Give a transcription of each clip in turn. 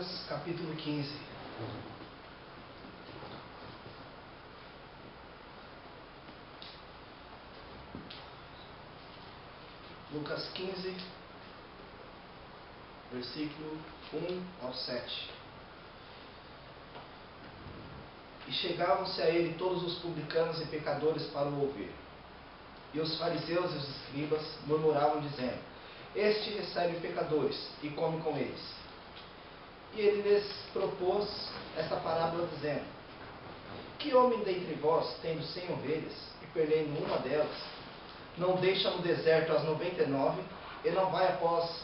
Lucas, capítulo 15. Lucas 15, versículo 1 ao 7. E chegavam-se a ele todos os publicanos e pecadores para o ouvir. E os fariseus e os escribas murmuravam, dizendo: Este recebe pecadores e come com eles. E ele lhes propôs esta parábola, dizendo: Que homem dentre vós, tendo 100 ovelhas, e perdendo uma delas, não deixa no deserto as 99, e não vai após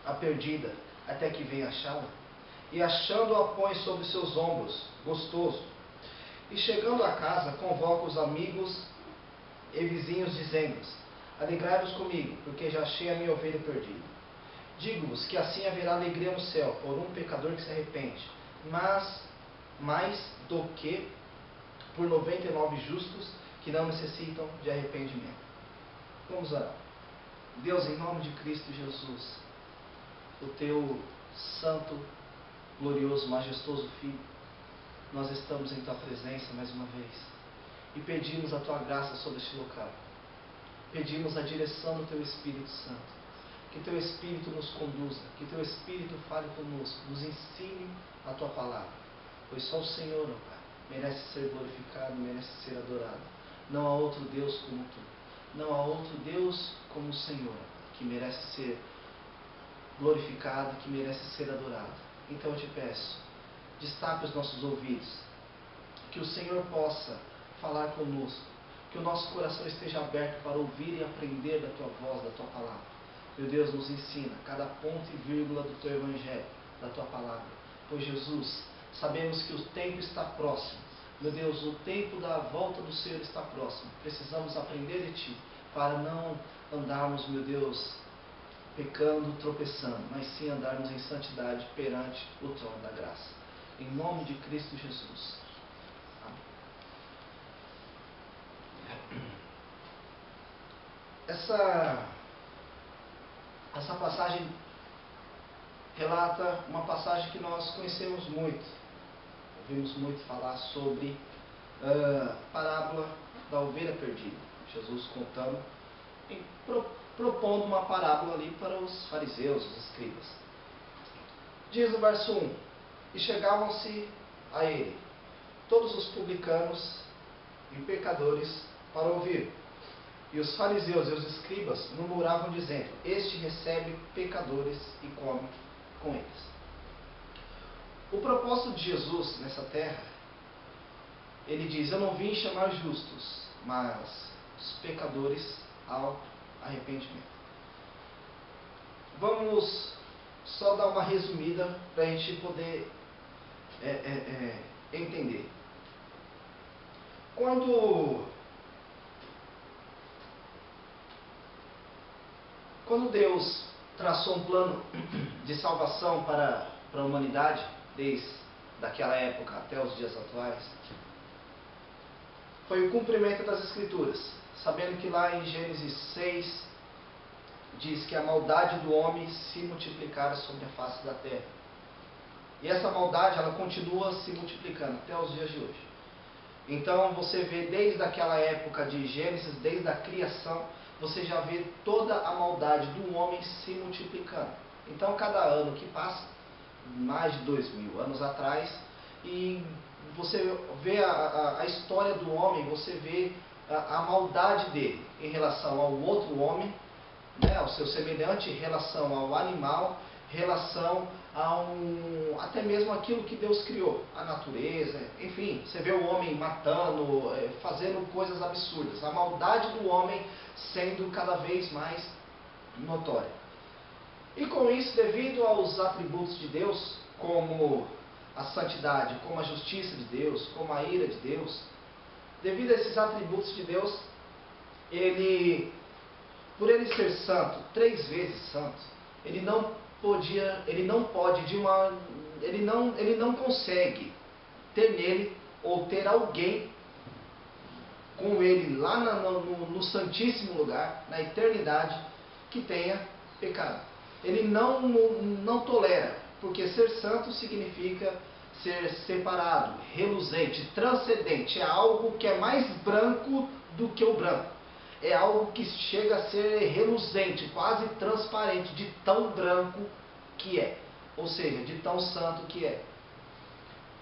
a perdida, até que venha achá-la? E achando-a, põe sobre seus ombros, gostoso. E chegando a casa, convoca os amigos e vizinhos, dizendo-lhes: Alegrai-vos comigo, porque já achei a minha ovelha perdida. Digo-vos que assim haverá alegria no céu por um pecador que se arrepende, mas mais do que por 99 justos que não necessitam de arrependimento. Vamos orar. Deus, em nome de Cristo Jesus, o teu santo, glorioso, majestoso Filho, nós estamos em tua presença mais uma vez e pedimos a tua graça sobre este local. Pedimos a direção do teu Espírito Santo. Que teu Espírito nos conduza, que teu Espírito fale conosco, nos ensine a tua palavra. Pois só o Senhor, ó Pai, merece ser glorificado, merece ser adorado. Não há outro Deus como tu. Não há outro Deus como o Senhor, que merece ser glorificado, que merece ser adorado. Então eu te peço, destape os nossos ouvidos, que o Senhor possa falar conosco, que o nosso coração esteja aberto para ouvir e aprender da tua voz, da tua palavra. Meu Deus, nos ensina cada ponto e vírgula do teu evangelho, da tua palavra. Pois Jesus, sabemos que o tempo está próximo. Meu Deus, o tempo da volta do Senhor está próximo. Precisamos aprender de ti, para não andarmos, meu Deus, pecando, tropeçando, mas sim andarmos em santidade perante o trono da graça. Em nome de Cristo Jesus. Amém. Essa passagem relata uma passagem que nós conhecemos muito. Ouvimos muito falar sobre a parábola da ovelha perdida. Jesus contando, propondo uma parábola ali para os fariseus, os escribas. Diz o verso 1: E chegavam-se a ele todos os publicanos e pecadores para ouvir. E os fariseus e os escribas murmuravam, dizendo: Este recebe pecadores e come com eles. O propósito de Jesus nessa terra, ele diz: Eu não vim chamar justos, mas os pecadores ao arrependimento. Vamos só dar uma resumida para a gente poder entender. Quando Deus traçou um plano de salvação para a humanidade, desde daquela época até os dias atuais, foi o cumprimento das Escrituras, sabendo que lá em Gênesis 6 diz que a maldade do homem se multiplicara sobre a face da terra. E essa maldade, ela continua se multiplicando até os dias de hoje. Então você vê desde aquela época de Gênesis, desde a criação, você já vê toda a maldade do homem se multiplicando. Então cada ano que passa, mais de 2000 anos atrás, e você vê a história do homem, você vê a maldade dele em relação ao outro homem, né, ao seu semelhante, em relação ao animal, em relação até mesmo aquilo que Deus criou, a natureza, enfim, você vê o homem matando, fazendo coisas absurdas, a maldade do homem sendo cada vez mais notória. E com isso, devido aos atributos de Deus, como a santidade, como a justiça de Deus, como a ira de Deus, devido a esses atributos de Deus, por ele ser santo, 3 vezes santo, ele não consegue ter nele ou ter alguém com ele lá no santíssimo lugar, na eternidade, que tenha pecado. Ele não tolera Porque ser santo significa ser separado, reluzente, transcendente. É algo que é mais branco do que o branco. É algo que chega a ser reluzente, quase transparente, de tão branco que é. Ou seja, de tão santo que é.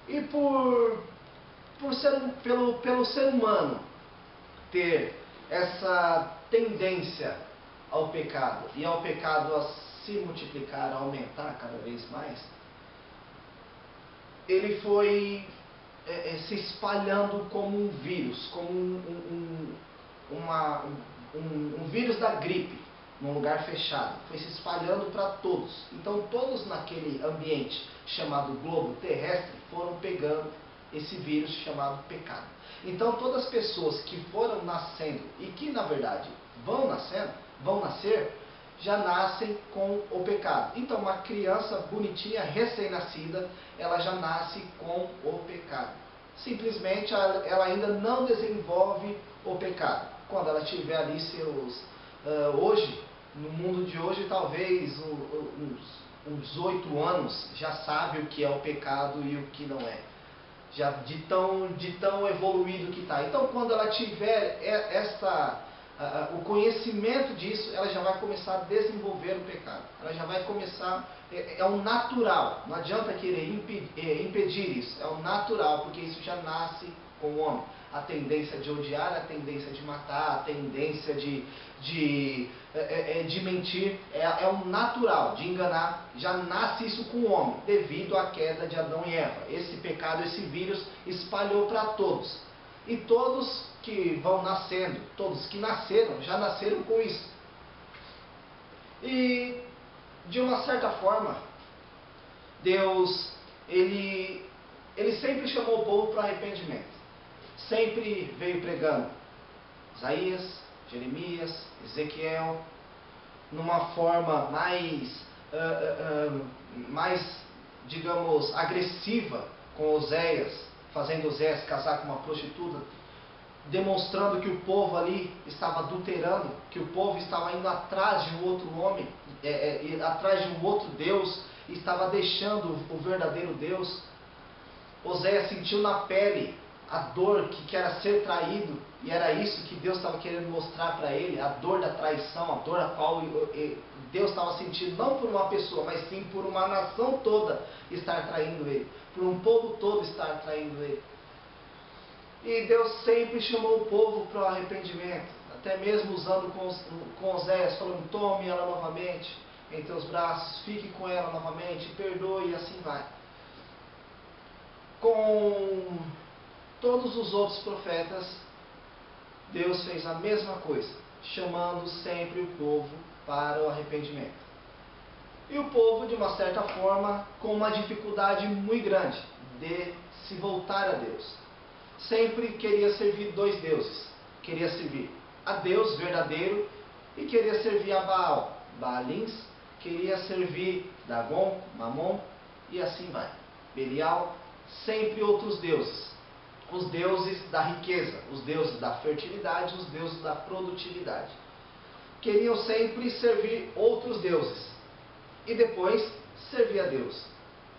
E pelo ser humano ter essa tendência ao pecado, e ao pecado a se multiplicar, a aumentar cada vez mais, ele foi se espalhando como um vírus, como um vírus da gripe, num lugar fechado. Foi se espalhando para todos. Então todos naquele ambiente chamado globo terrestre foram pegando esse vírus chamado pecado. Então todas as pessoas que foram nascendo e que na verdade vão nascer, já nascem com o pecado. Então uma criança bonitinha, recém-nascida, ela já nasce com o pecado. Simplesmente ela ainda não desenvolve o pecado. Quando ela tiver ali hoje, no mundo de hoje, talvez uns 8 anos, já sabe o que é o pecado e o que não é. Já de tão evoluído que está. Então quando ela tiver o conhecimento disso, ela já vai começar a desenvolver o pecado. Ela já vai começar, é um natural, não adianta querer impedir isso, é um natural, porque isso já nasce com o homem. A tendência de odiar, a tendência de matar, a tendência de mentir, é um natural, de enganar, já nasce isso com o homem, devido à queda de Adão e Eva. Esse pecado, esse vírus espalhou para todos. E todos que vão nascendo, todos que nasceram, já nasceram com isso. E, de uma certa forma, Deus, ele sempre chamou o povo para arrependimento. Sempre veio pregando. Isaías, Jeremias, Ezequiel, numa forma mais, digamos, agressiva com Oséias, fazendo Oséias casar com uma prostituta, demonstrando que o povo ali estava adulterando, que o povo estava indo atrás de um outro homem, atrás de um outro Deus, e estava deixando o verdadeiro Deus. Oséias sentiu na pele a dor que era ser traído, e era isso que Deus estava querendo mostrar para ele, a dor da traição, a dor a qual Deus estava sentindo, não por uma pessoa, mas sim por uma nação toda estar traindo ele, por um povo todo estar traindo ele. E Deus sempre chamou o povo para o arrependimento, até mesmo usando com Oséias, falando: tome ela novamente em teus braços, fique com ela novamente, perdoe, e assim vai. Com todos os outros profetas, Deus fez a mesma coisa, chamando sempre o povo para o arrependimento. E o povo, de uma certa forma, com uma dificuldade muito grande de se voltar a Deus. Sempre queria servir dois deuses. Queria servir a Deus verdadeiro e queria servir a Baal, Baalins, queria servir Dagon, Mamon, e assim vai. Belial, sempre outros deuses. Os deuses da riqueza, os deuses da fertilidade, os deuses da produtividade. Queriam sempre servir outros deuses e depois servir a Deus.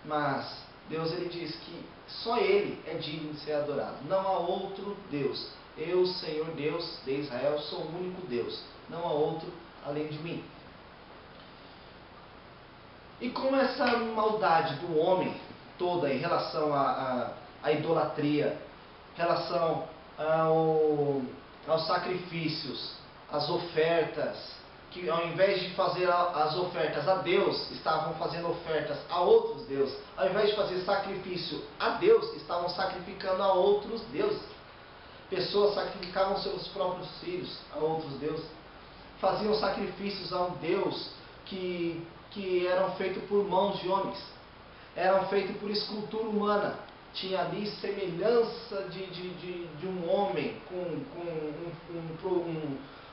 Mas Deus, ele diz que só Ele é digno de ser adorado. Não há outro Deus. Eu, Senhor Deus de Israel, sou o único Deus. Não há outro além de mim. E com essa maldade do homem toda em relação à idolatria, em relação aos sacrifícios, às ofertas, que ao invés de fazer as ofertas a Deus, estavam fazendo ofertas a outros deuses. Ao invés de fazer sacrifício a Deus, estavam sacrificando a outros deuses. Pessoas sacrificavam seus próprios filhos a outros deuses. Faziam sacrifícios a um Deus que eram feitos por mãos de homens. Eram feitos por escultura humana. Tinha ali semelhança de um homem, com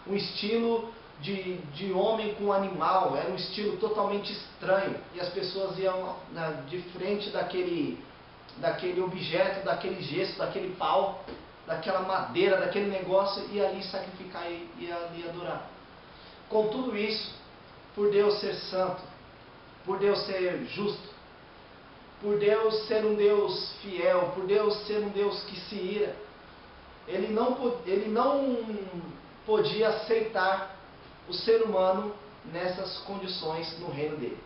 um estilo de homem com animal. Era um estilo totalmente estranho, e as pessoas iam de frente daquele objeto, daquele gesso, daquele pau, daquela madeira, daquele negócio, e ali sacrificar e ali adorar. Com tudo isso, por Deus ser santo, por Deus ser justo, por Deus ser um Deus fiel, por Deus ser um Deus que se ira, ele não podia aceitar o ser humano nessas condições no reino dele.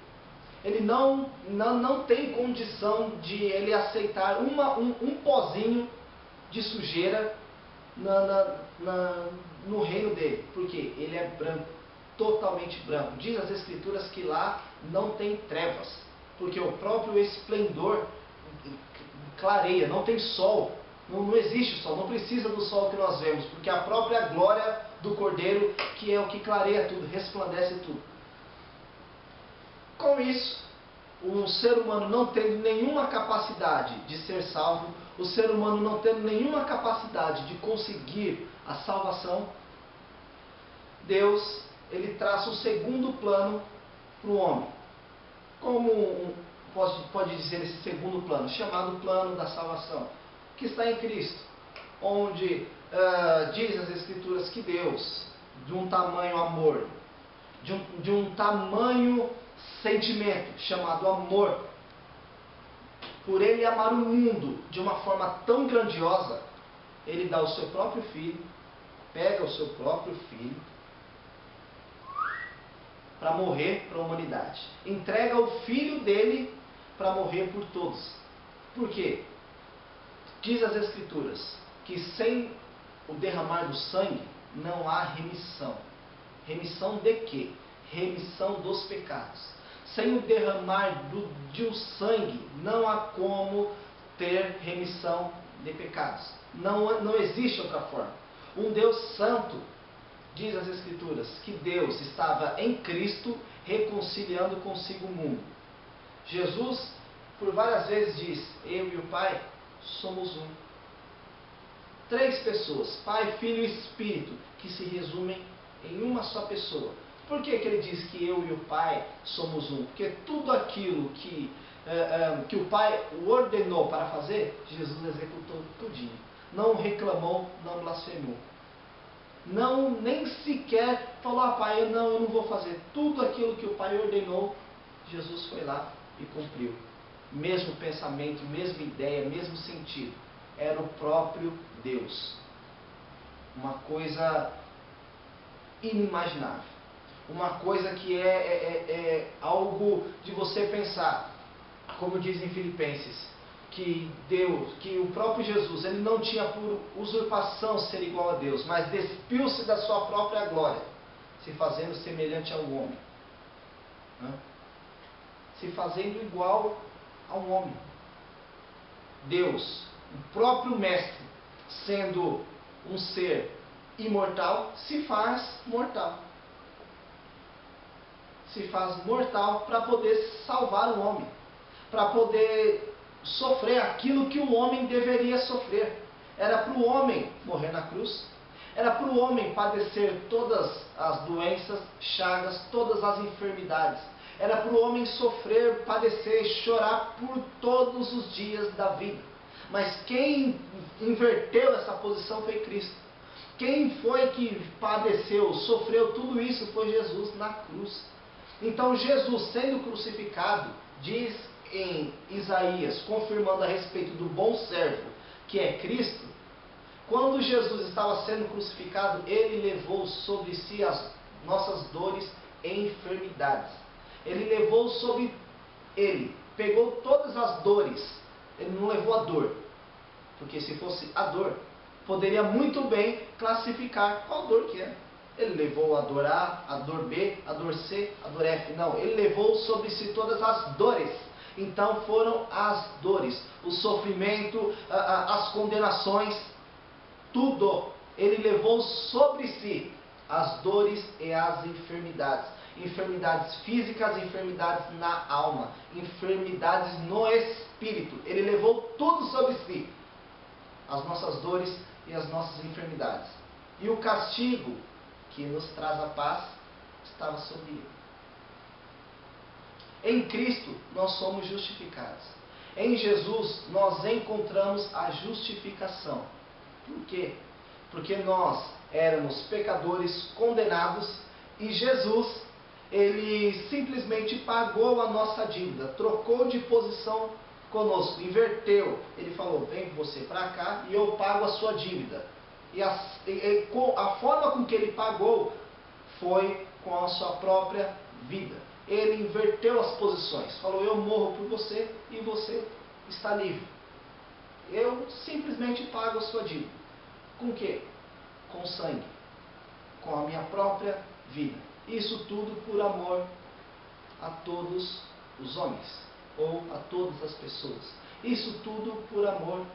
Ele não tem condição de ele aceitar um pozinho de sujeira no reino dele, porque ele é branco, totalmente branco. Diz as Escrituras que lá não tem trevas, porque o próprio esplendor clareia, não tem sol, não existe sol, não precisa do sol que nós vemos, porque a própria glória do Cordeiro, que é o que clareia tudo, resplandece tudo. Com isso, o ser humano não tendo nenhuma capacidade de ser salvo, o ser humano não tendo nenhuma capacidade de conseguir a salvação, Deus, ele traça um segundo plano para o homem. Como pode dizer esse segundo plano? Chamado plano da salvação, que está em Cristo, onde diz as Escrituras que Deus, de um tamanho amor, de um tamanho sentimento chamado amor, por ele amar o mundo de uma forma tão grandiosa, ele dá o seu próprio filho, pega o seu próprio filho para morrer para a humanidade, entrega o filho dele para morrer por todos. Por quê? Diz as Escrituras que sem o derramar do sangue não há remissão. Remissão de quê? Remissão dos pecados. Sem o derramar do sangue não há como ter remissão de pecados. Não existe outra forma. Um Deus santo, diz as Escrituras, que Deus estava em Cristo reconciliando consigo o mundo. Jesus, por várias vezes, diz: eu e o Pai somos um. 3 pessoas, Pai, Filho e Espírito, que se resumem em uma só pessoa. Por que ele diz que eu e o Pai somos um? Porque tudo aquilo que o Pai o ordenou para fazer, Jesus executou tudinho. Não reclamou, não blasfemou. Nem sequer falou: Pai, eu não vou fazer. Tudo aquilo que o Pai ordenou, Jesus foi lá e cumpriu. Mesmo pensamento, mesma ideia, mesmo sentido. Era o próprio Deus. Uma coisa inimaginável. Uma coisa que é algo de você pensar. Como diz em Filipenses, que o próprio Jesus, ele não tinha por usurpação ser igual a Deus, mas despiu-se da sua própria glória, se fazendo semelhante ao homem. Se fazendo igual a um homem. Deus, o próprio Mestre, sendo um ser imortal, se faz mortal. Se faz mortal para poder salvar o homem, para poder sofrer aquilo que o homem deveria sofrer. Era para o homem morrer na cruz, era para o homem padecer todas as doenças, chagas, todas as enfermidades. Era para o homem sofrer, padecer, chorar por todos os dias da vida. Mas quem inverteu essa posição foi Cristo. Quem foi que padeceu, sofreu tudo isso foi Jesus na cruz. Então Jesus, sendo crucificado, diz em Isaías, confirmando a respeito do bom servo, que é Cristo, quando Jesus estava sendo crucificado, ele levou sobre si as nossas dores e enfermidades. Ele levou sobre ele, pegou todas as dores. Ele não levou a dor, porque se fosse a dor, poderia muito bem classificar qual dor que é. Ele levou a dor A, a dor B, a dor C, a dor F. Não, ele levou sobre si todas as dores. Então foram as dores, o sofrimento, as condenações, tudo. Ele levou sobre si as dores e as enfermidades. Enfermidades físicas, enfermidades na alma, enfermidades no espírito. Ele levou tudo sobre si. As nossas dores e as nossas enfermidades. E o castigo que nos traz a paz estava sobre ele. Em Cristo nós somos justificados. Em Jesus nós encontramos a justificação. Por quê? Porque nós éramos pecadores condenados e Jesus, ele simplesmente pagou a nossa dívida, trocou de posição conosco, inverteu. Ele falou, vem você para cá e eu pago a sua dívida. E a forma com que ele pagou foi com a sua própria vida. Ele inverteu as posições, falou, eu morro por você e você está livre. Eu simplesmente pago a sua dívida. Com o quê? Com sangue. Com a minha própria vida. Isso tudo por amor a todos os homens, ou a todas as pessoas. Isso tudo por amor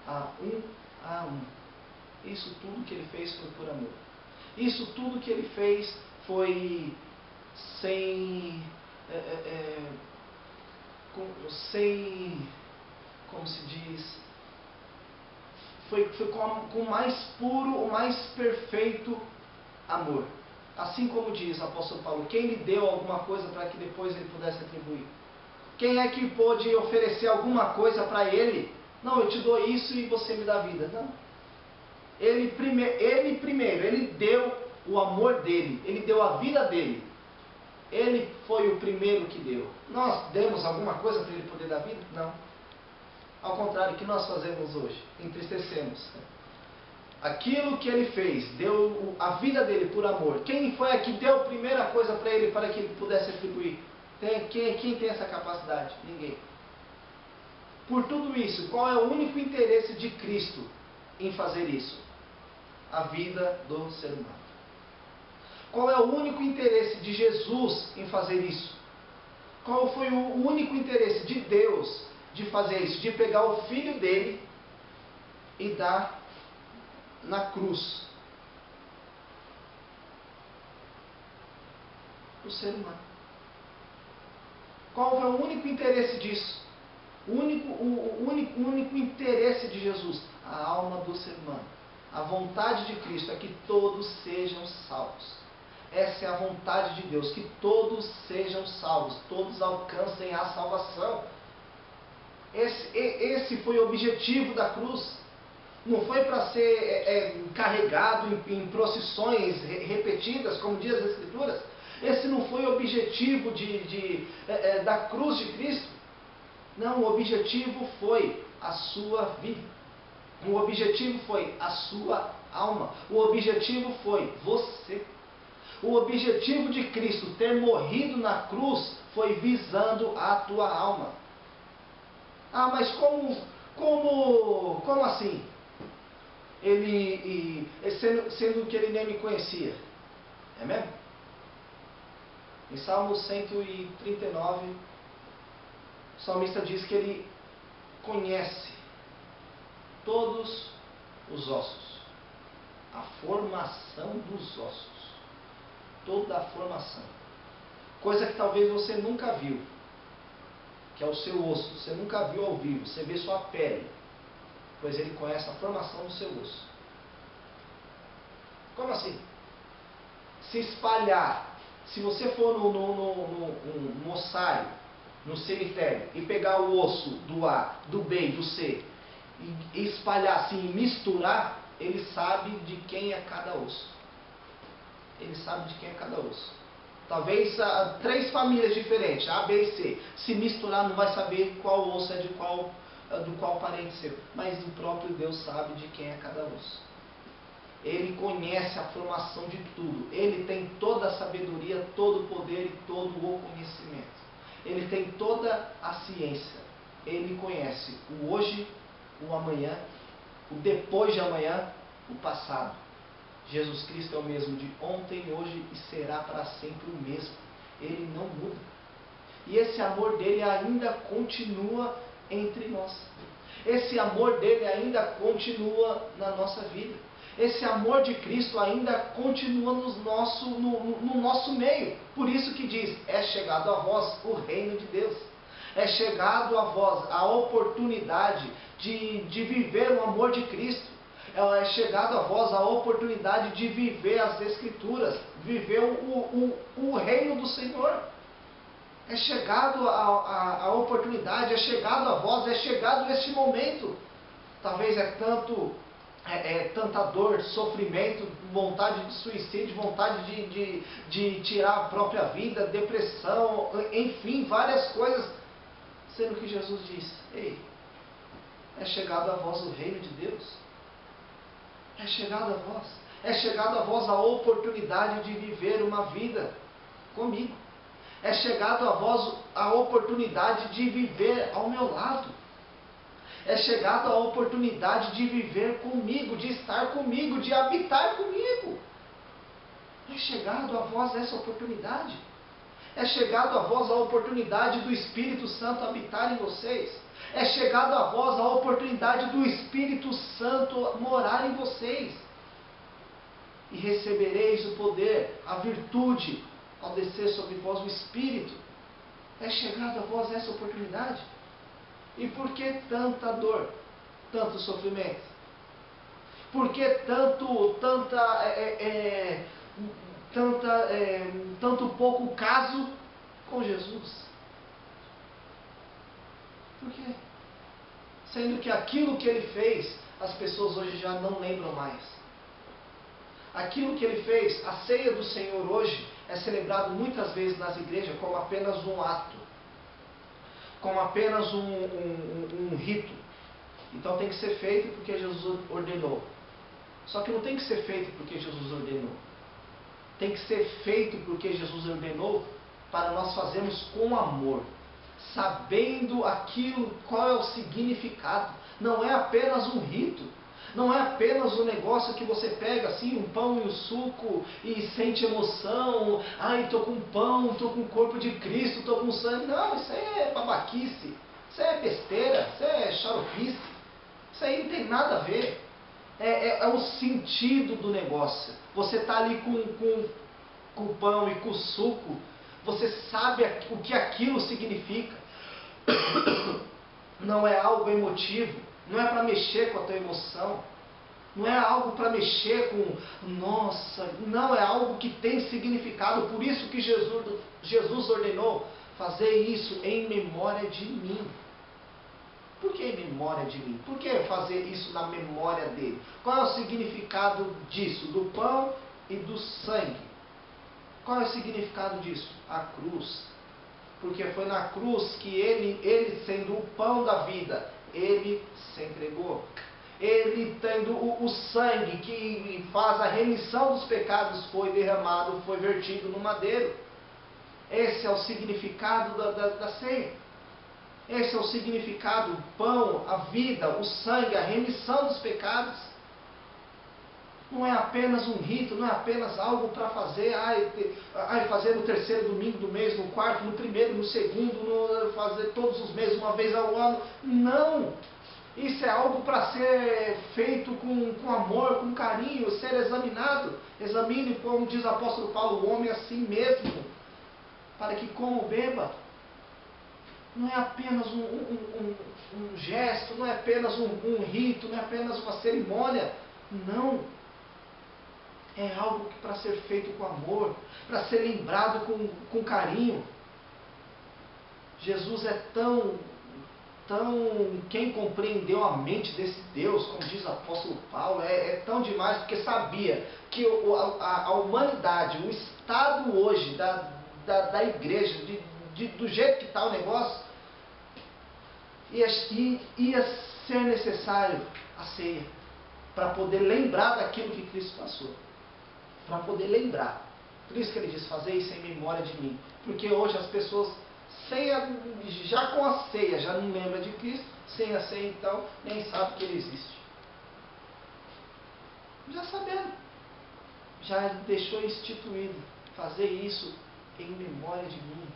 a um. Isso tudo que ele fez foi por amor. Isso tudo que ele fez foi sem, como se diz, foi com o mais puro, o mais perfeito amor. Assim como diz o apóstolo Paulo, quem lhe deu alguma coisa para que depois ele pudesse atribuir? Quem é que pôde oferecer alguma coisa para ele? Não, eu te dou isso e você me dá vida. Não. Ele primeiro, ele deu o amor dele, ele deu a vida dele. Ele foi o primeiro que deu. Nós demos alguma coisa para ele poder dar vida? Não. Ao contrário, o que nós fazemos hoje? Entristecemos. Aquilo que ele fez, deu a vida dele por amor. Quem foi a que deu a primeira coisa para ele para que ele pudesse atribuir? Quem tem essa capacidade? Ninguém. Por tudo isso, qual é o único interesse de Cristo em fazer isso? A vida do ser humano. Qual é o único interesse de Jesus em fazer isso? Qual foi o único interesse de Deus de fazer isso? De pegar o filho dele e dar na cruz. O ser humano. Qual foi o único interesse disso? O único interesse de Jesus? A alma do ser humano. A vontade de Cristo é que todos sejam salvos. Essa é a vontade de Deus, que todos sejam salvos, todos alcancem a salvação. Esse foi o objetivo da cruz. Não foi para ser carregado em procissões repetidas, como diz as Escrituras. Esse não foi o objetivo da cruz de Cristo. Não, o objetivo foi a sua vida. O objetivo foi a sua alma. O objetivo foi você. O objetivo de Cristo ter morrido na cruz foi visando a tua alma. Ah, mas como assim? Sendo que ele nem me conhecia. É mesmo? Em Salmo 139, o salmista diz que ele conhece todos os ossos. A formação dos ossos. Toda a formação. Coisa que talvez você nunca viu. Que é o seu osso. Você nunca viu ao vivo. Você vê só a pele. Pois ele conhece a formação do seu osso. Como assim? Se espalhar. Se você for no ossário, no cemitério, e pegar o osso do A, do B e do C, e espalhar assim, e misturar, ele sabe de quem é cada osso. Ele sabe de quem é cada osso. Talvez 3 famílias diferentes, A, B e C. Se misturar, não vai saber qual osso é do qual parente seu. Mas o próprio Deus sabe de quem é cada osso. Ele conhece a formação de tudo. Ele tem toda a sabedoria, todo o poder e todo o conhecimento. Ele tem toda a ciência. Ele conhece o hoje, o amanhã, o depois de amanhã, o passado. Jesus Cristo é o mesmo de ontem, hoje e será para sempre o mesmo. Ele não muda. E esse amor dele ainda continua entre nós. Esse amor dele ainda continua na nossa vida. Esse amor de Cristo ainda continua no nosso meio. Por isso que diz, é chegado a vós o reino de Deus. É chegado a vós a oportunidade de viver o amor de Cristo. É chegado a vós a oportunidade de viver as Escrituras, viver o reino do Senhor. É chegado a oportunidade, é chegado a vós, é chegado este momento. Talvez tanta dor, sofrimento, vontade de suicídio, vontade de tirar a própria vida, depressão, enfim, várias coisas. Sendo que Jesus diz: ei, é chegado a vós o reino de Deus. É chegado a vós. É chegado a vós a oportunidade de viver uma vida comigo. É chegado a vós a oportunidade de viver ao meu lado. É chegado a oportunidade de viver comigo, de estar comigo, de habitar comigo. É chegado a vós essa oportunidade. É chegado a vós a oportunidade do Espírito Santo habitar em vocês. É chegado a vós a oportunidade do Espírito Santo morar em vocês. E recebereis o poder, a virtude, ao descer sobre vós o Espírito. É chegado a vós essa oportunidade. E por que tanta dor, tanto sofrimento? Por que tanto pouco caso com Jesus? Por quê? Sendo que aquilo que ele fez, as pessoas hoje já não lembram mais. Aquilo que ele fez, a ceia do Senhor hoje, é celebrado muitas vezes nas igrejas como apenas um ato, como apenas um rito. Então tem que ser feito porque Jesus ordenou. Só que não tem que ser feito porque Jesus ordenou. Tem que ser feito porque Jesus ordenou para nós fazermos com amor, sabendo aquilo, qual é o significado. Não é apenas um rito, não é apenas um negócio que você pega assim, um pão e um suco e sente emoção. Ai, estou com pão, estou com o corpo de Cristo, estou com sangue. Não, isso aí é babaquice, isso aí é besteira, isso aí é xaropice, isso aí não tem nada a ver. É o sentido do negócio. Você está ali com o pão e com o suco, você sabe o que aquilo significa. Não é algo emotivo, não é para mexer com a tua emoção, não é algo para mexer com, nossa, não, é algo que tem significado. Por isso que Jesus ordenou fazer isso em memória de mim. Por que em memória de mim? Por que fazer isso na memória dele? Qual é o significado disso? Do pão e do sangue. Qual é o significado disso? A cruz. Porque foi na cruz que ele sendo o pão da vida, ele se entregou. Ele tendo o sangue que faz a remissão dos pecados, foi derramado, foi vertido no madeiro. Esse é o significado da ceia. Esse é o significado: o pão, a vida, o sangue, a remissão dos pecados. Não é apenas um rito, não é apenas algo para fazer, fazer no terceiro domingo do mês, no quarto, no primeiro, no segundo, fazer todos os meses, uma vez ao ano. Não! Isso é algo para ser feito com amor, com carinho, ser examinado. Examine, como diz o apóstolo Paulo, o homem assim mesmo, para que coma ou beba. Não é apenas um gesto, não é apenas um rito, não é apenas uma cerimônia. Não. É algo para ser feito com amor, para ser lembrado com carinho. Jesus é tão... Quem compreendeu a mente desse Deus, como diz o apóstolo Paulo, é tão demais, porque sabia que a humanidade, o estado hoje da igreja, do jeito que está o negócio, ia ser necessário a ceia, para poder lembrar daquilo que Cristo passou. Para poder lembrar. Por isso que ele diz: fazer isso em memória de mim. Porque hoje as pessoas, já com a ceia, já não lembram de Cristo. Sem a ceia, então, nem sabe que ele existe. Já sabendo. Já deixou instituído. Fazer isso em memória de mim.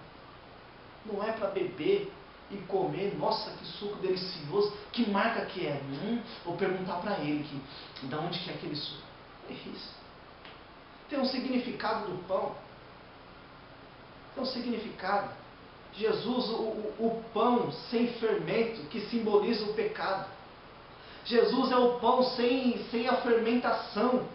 Não é para beber e comer, nossa, que suco delicioso, que marca que é? Vou perguntar para ele de onde que é aquele suco. É isso. Tem um significado do pão. Tem um significado. Jesus, o pão sem fermento, que simboliza o pecado. Jesus é o pão sem a fermentação.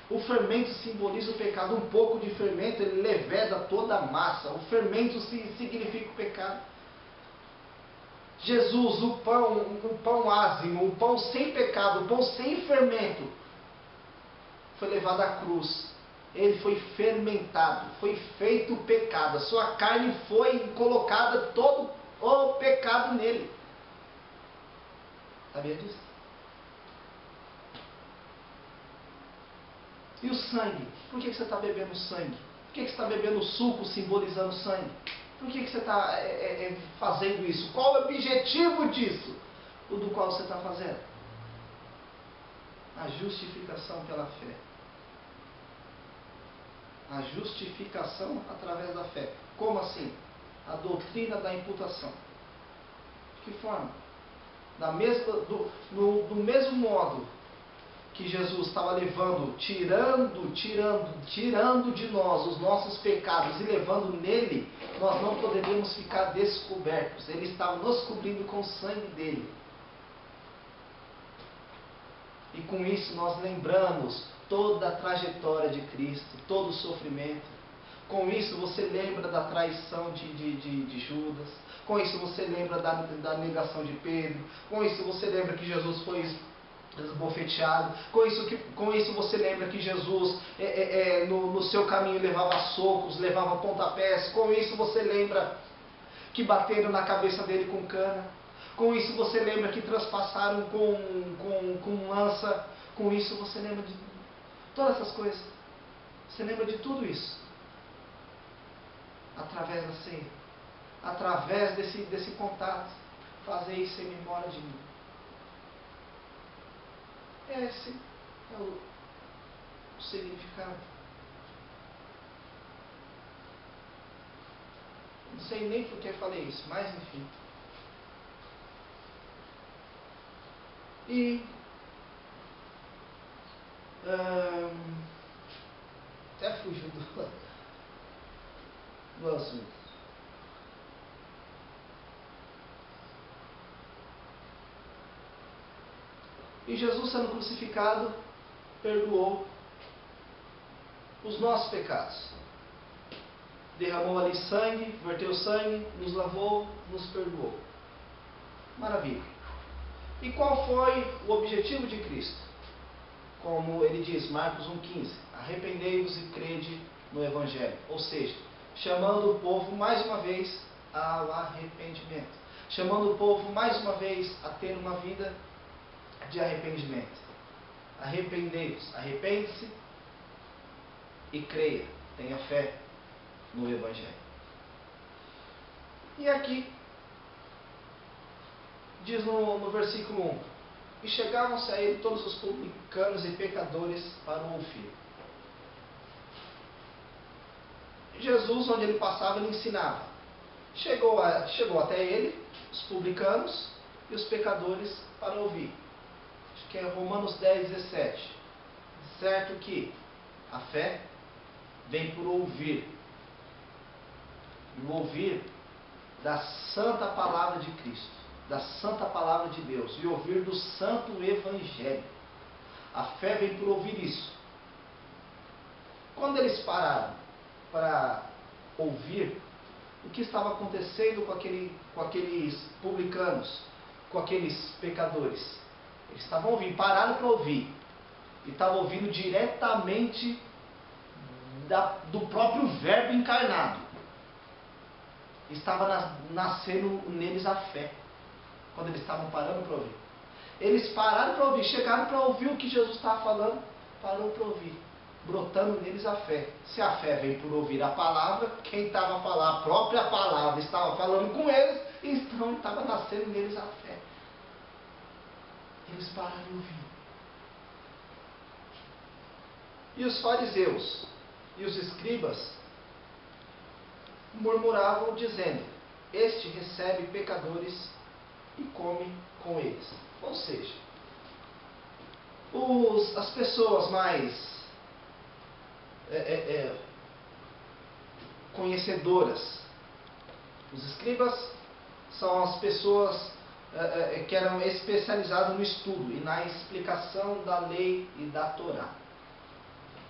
O fermento simboliza o pecado. Um pouco de fermento, ele leveda toda a massa. O fermento significa o pecado. Jesus, o pão ázimo, o pão sem pecado, o pão sem fermento, foi levado à cruz. Ele foi fermentado, foi feito pecado. A sua carne foi colocada, todo o pecado nele. Sabia disso? E o sangue? Por que você está bebendo sangue? Por que você está bebendo suco simbolizando sangue? Por que você está fazendo isso? Qual o objetivo disso? O do qual você está fazendo? A justificação pela fé. A justificação através da fé. Como assim? A doutrina da imputação. De que forma? Do mesmo modo que Jesus estava levando, tirando de nós os nossos pecados e levando nele, nós não poderíamos ficar descobertos. Ele estava nos cobrindo com o sangue dele. E com isso nós lembramos toda a trajetória de Cristo, todo o sofrimento. Com isso você lembra da traição de Judas. Com isso você lembra da negação de Pedro. Com isso você lembra que Jesus foi esbofeteado. Com isso você lembra que Jesus no seu caminho levava socos, levava pontapés. Com isso você lembra que bateram na cabeça dele com cana. Com isso você lembra que transpassaram com lança. Com isso você lembra de todas essas coisas. Você lembra de tudo isso. Através da ceia. Através desse contato. Fazer isso em memória de mim. Esse é o significado. Não sei nem por que falei isso, mas enfim. E até fugiu do assunto. E Jesus, sendo crucificado, perdoou os nossos pecados. Derramou ali sangue, verteu sangue, nos lavou, nos perdoou. Maravilha. E qual foi o objetivo de Cristo? Como ele diz, Marcos 1,15: arrependei-vos e crede no Evangelho. Ou seja, chamando o povo mais uma vez ao arrependimento. Chamando o povo mais uma vez a ter uma vida de arrependimento. Arrependei-vos, arrepende-se e creia, tenha fé no Evangelho. E aqui diz no versículo 1: e chegavam-se a ele todos os publicanos e pecadores para o ouvir. Jesus, onde ele passava, ele ensinava. Chegou até ele, os publicanos e os pecadores para ouvir. Acho que é Romanos 10:17. Certo que a fé vem por ouvir. E o ouvir da santa palavra de Cristo, da santa palavra de Deus, e ouvir do santo Evangelho. A fé vem por ouvir isso. Quando eles pararam para ouvir o que estava acontecendo com aqueles publicanos, com aqueles pecadores, eles estavam ouvindo, pararam para ouvir, e estavam ouvindo diretamente do próprio Verbo encarnado. Estava nascendo neles a fé, quando eles estavam parando para ouvir. Eles pararam para ouvir, chegaram para ouvir o que Jesus estava falando, parou para ouvir, brotando neles a fé. Se a fé vem por ouvir a palavra, quem estava a falar a própria palavra estava falando com eles, então estava nascendo neles a fé. Eles pararam de ouvir. E os fariseus e os escribas murmuravam, dizendo: este recebe pecadores e come com eles. Ou seja, as pessoas mais conhecedoras, os escribas são as pessoas que eram especializadas no estudo e na explicação da lei e da Torá.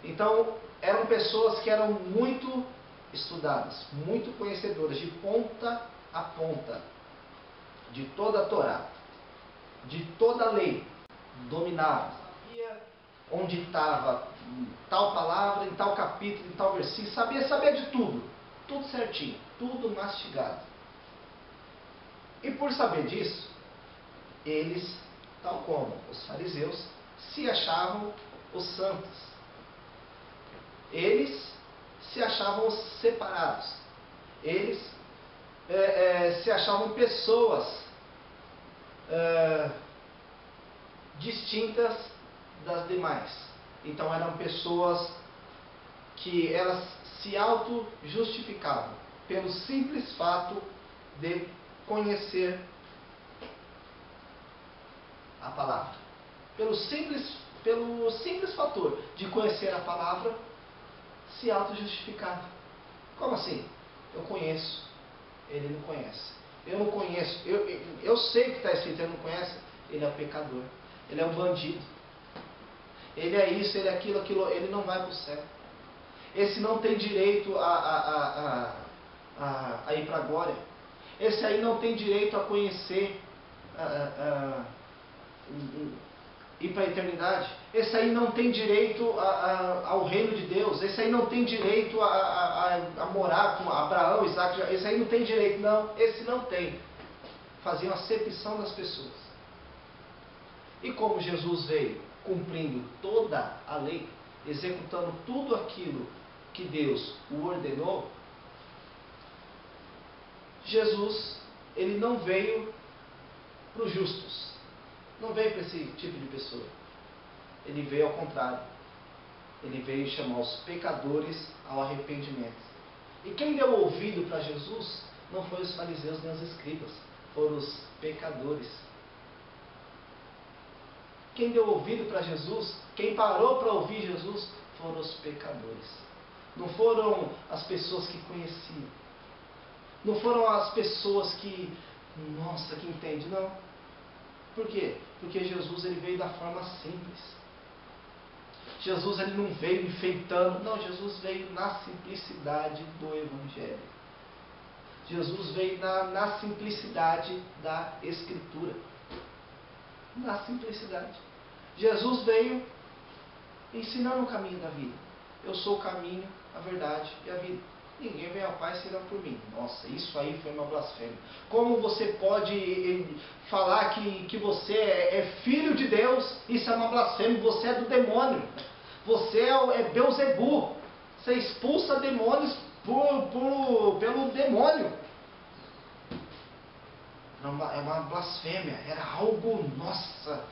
Então, eram pessoas que eram muito estudadas, muito conhecedoras, de ponta a ponta, de toda a Torá, de toda a lei, dominavam. Sabia onde estava tal palavra, em tal capítulo, em tal versículo, sabia de tudo, tudo certinho, tudo mastigado. E por saber disso, eles, tal como os fariseus, se achavam os santos. Eles se achavam os separados. Eles se achavam pessoas distintas das demais. Então eram pessoas que elas se auto-justificavam pelo simples fato de conhecer a palavra. Pelo simples fator de conhecer a palavra, se auto-justificava. Como assim? Eu conheço, ele não conhece. Eu não conheço, eu sei o que está escrito, ele não conhece, ele é o pecador, ele é um bandido. Ele é isso, ele é aquilo, ele não vai para o céu. Esse não tem direito a ir para a glória. Esse aí não tem direito a conhecer, ir para a eternidade. Esse aí não tem direito ao reino de Deus. Esse aí não tem direito a morar com Abraão, Isaac. Esse aí não tem direito. Não, esse não tem. Faziam acepção das pessoas. E como Jesus veio cumprindo toda a lei, executando tudo aquilo que Deus o ordenou, Jesus, ele não veio para os justos, não veio para esse tipo de pessoa. Ele veio ao contrário. Ele veio chamar os pecadores ao arrependimento. E quem deu ouvido para Jesus não foi os fariseus nem os escribas, foram os pecadores. Quem deu ouvido para Jesus, quem parou para ouvir Jesus, foram os pecadores. Não foram as pessoas que conheciam. Não foram as pessoas que, nossa, que entendem. Não. Por quê? Porque Jesus ele veio da forma simples. Jesus ele não veio enfeitando. Não, Jesus veio na simplicidade do Evangelho. Jesus veio na simplicidade da Escritura. Na simplicidade. Jesus veio ensinando o caminho da vida. Eu sou o caminho, a verdade e a vida. Ninguém vem ao Pai senão por mim. Nossa, isso aí foi uma blasfêmia. Como você pode falar que você é filho de Deus? Isso é uma blasfêmia. Você é do demônio. Você é Beelzebu. Você expulsa demônios pelo demônio. É uma blasfêmia. Era algo, nossa,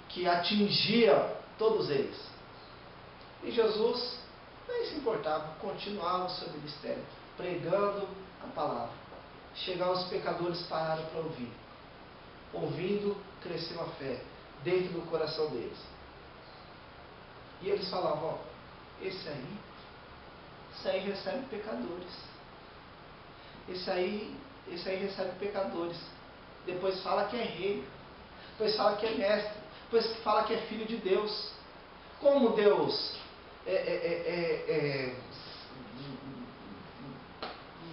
que atingia todos eles. E Jesus nem se importava, continuava o seu ministério, pregando a palavra. Chegaram os pecadores, pararam para ouvir. Ouvindo, cresceu a fé dentro do coração deles. E eles falavam, ó, esse aí recebe pecadores. Esse aí recebe pecadores. Depois fala que é rei. Depois fala que é mestre. Depois fala que é filho de Deus. Como Deus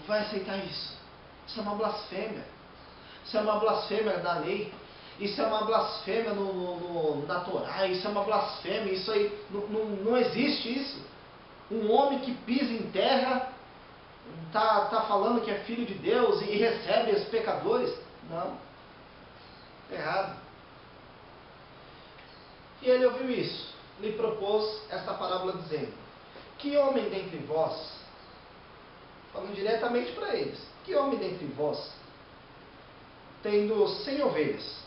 vai aceitar isso? Isso é uma blasfêmia. Isso é uma blasfêmia da lei. Isso é uma blasfêmia na Torá. Isso é uma blasfêmia. Isso aí não existe isso. Um homem que pisa em terra tá falando que é filho de Deus e recebe os pecadores. Não. Errado. E ele ouviu isso. Lhe propôs esta parábola dizendo: que homem dentre vós, falando diretamente para eles, que homem dentre vós, tendo 100 ovelhas,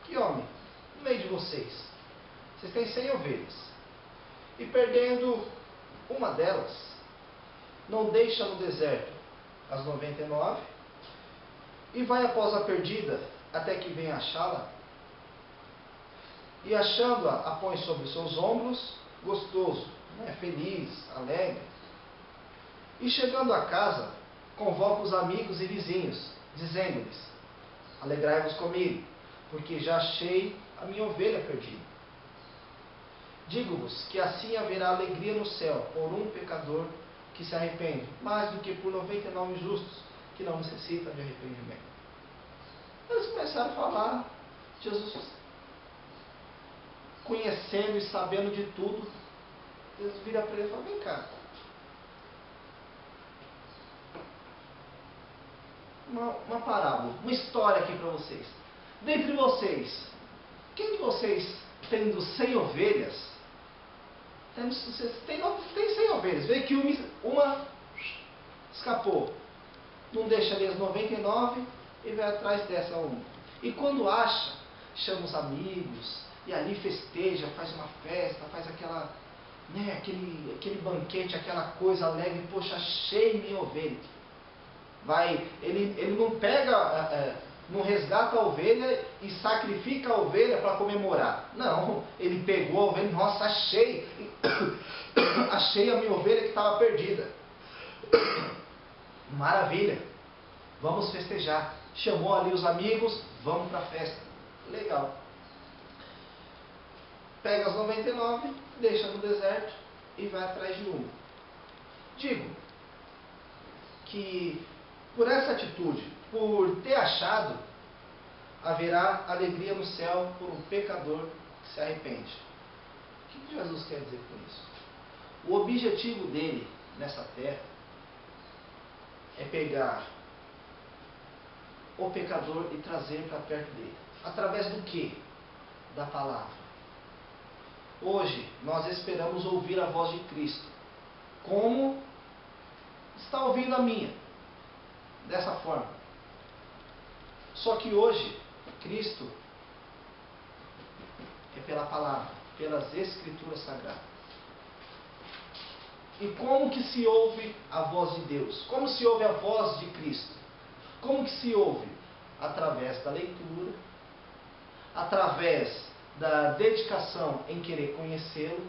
que homem, no meio de vocês têm 100 ovelhas, e perdendo uma delas, não deixa no deserto as 99, e vai após a perdida, até que venha achá-la, e achando-a, a põe sobre os seus ombros, gostoso, feliz, alegre. E chegando a casa, convoca os amigos e vizinhos, dizendo-lhes: alegrai-vos comigo, porque já achei a minha ovelha perdida. Digo-vos que assim haverá alegria no céu por um pecador que se arrepende, mais do que por 99 justos que não necessitam de arrependimento. Eles começaram a falar, Jesus, conhecendo e sabendo de tudo, Deus vira para ele e fala: vem cá. uma parábola, uma história aqui para vocês. Dentre vocês, quem de vocês, tendo 100 ovelhas, tem 100 ovelhas, vê que uma escapou, não deixa ali as 99 e vai atrás dessa uma. E quando acha, chama os amigos, e ali festeja, faz uma festa, faz aquela, né, aquele banquete, aquela coisa alegre, poxa, achei minha ovelha. Ele não pega, não resgata a ovelha e sacrifica a ovelha para comemorar. Não, ele pegou a ovelha, nossa, achei, achei a minha ovelha que estava perdida. Maravilha, vamos festejar. Chamou ali os amigos, vamos para a festa. Legal. Pega as 99, deixa no deserto e vai atrás de uma. Digo que por essa atitude, por ter achado, haverá alegria no céu por um pecador que se arrepende. O que Jesus quer dizer com isso? O objetivo dele nessa terra é pegar o pecador e trazer para perto dele. Através do quê? Da palavra. Hoje, nós esperamos ouvir a voz de Cristo, como está ouvindo a minha, dessa forma. Só que hoje, Cristo é pela palavra, pelas Escrituras Sagradas. E como que se ouve a voz de Deus? Como se ouve a voz de Cristo? Como que se ouve? Através da leitura, através da dedicação em querer conhecê-lo.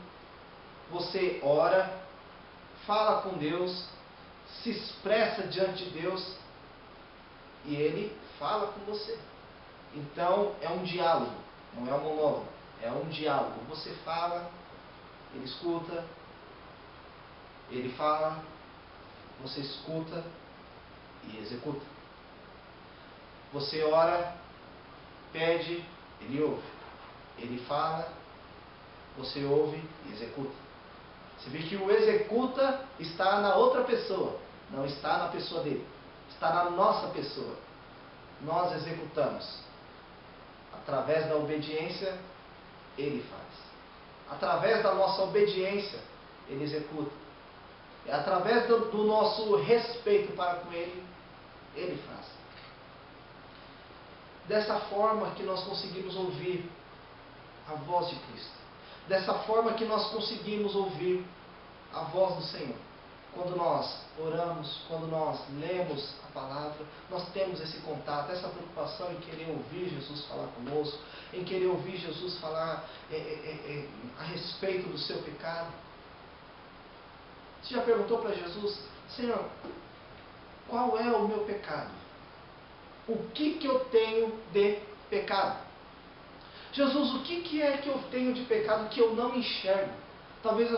Você ora, fala com Deus, se expressa diante de Deus e Ele fala com você. Então é um diálogo, não é um monólogo, é um diálogo. Você fala, Ele escuta, Ele fala, você escuta e executa. Você ora, pede, Ele ouve. Ele fala, você ouve e executa. Você vê que o executa está na outra pessoa, não está na pessoa dele. Está na nossa pessoa. Nós executamos. Através da obediência, Ele faz. Através da nossa obediência, Ele executa. E através do nosso respeito para com Ele, Ele faz. Dessa forma que nós conseguimos ouvir a voz de Cristo. Dessa forma que nós conseguimos ouvir a voz do Senhor. Quando nós oramos, quando nós lemos a palavra, nós temos esse contato, essa preocupação em querer ouvir Jesus falar conosco, em querer ouvir Jesus falar a respeito do seu pecado. Você já perguntou para Jesus, Senhor, qual é o meu pecado? O que eu tenho de pecado? Jesus, o que é que eu tenho de pecado que eu não enxergo? Talvez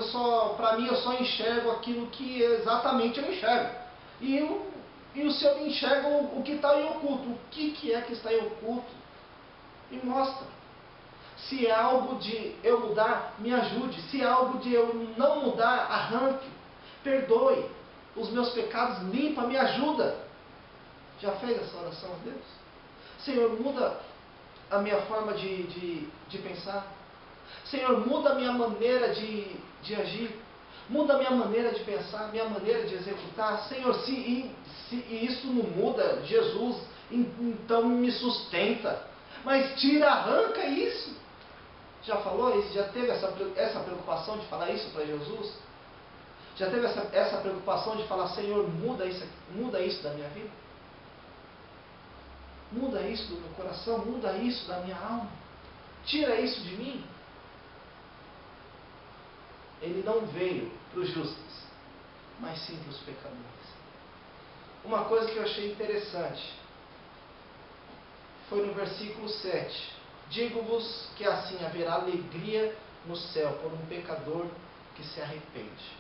para mim eu só enxergo aquilo que exatamente eu enxergo. E o Senhor enxerga o que está em oculto. O que é que está em oculto? Me mostra. Se é algo de eu mudar, me ajude. Se é algo de eu não mudar, arranque. Perdoe os meus pecados, limpa, me ajuda. Já fez essa oração a Deus? Senhor, muda a minha forma de pensar. Senhor, muda a minha maneira de agir. Muda a minha maneira de pensar, minha maneira de executar. Senhor, se isso não muda, Jesus, então me sustenta. Mas tira, arranca isso. Já falou isso? Já teve essa preocupação de falar isso para Jesus? Já teve essa preocupação de falar, Senhor, muda isso da minha vida? Muda isso do meu coração, muda isso da minha alma. Tira isso de mim. Ele não veio para os justos, mas sim para os pecadores. Uma coisa que eu achei interessante foi no versículo 7. Digo-vos que assim haverá alegria no céu por um pecador que se arrepende.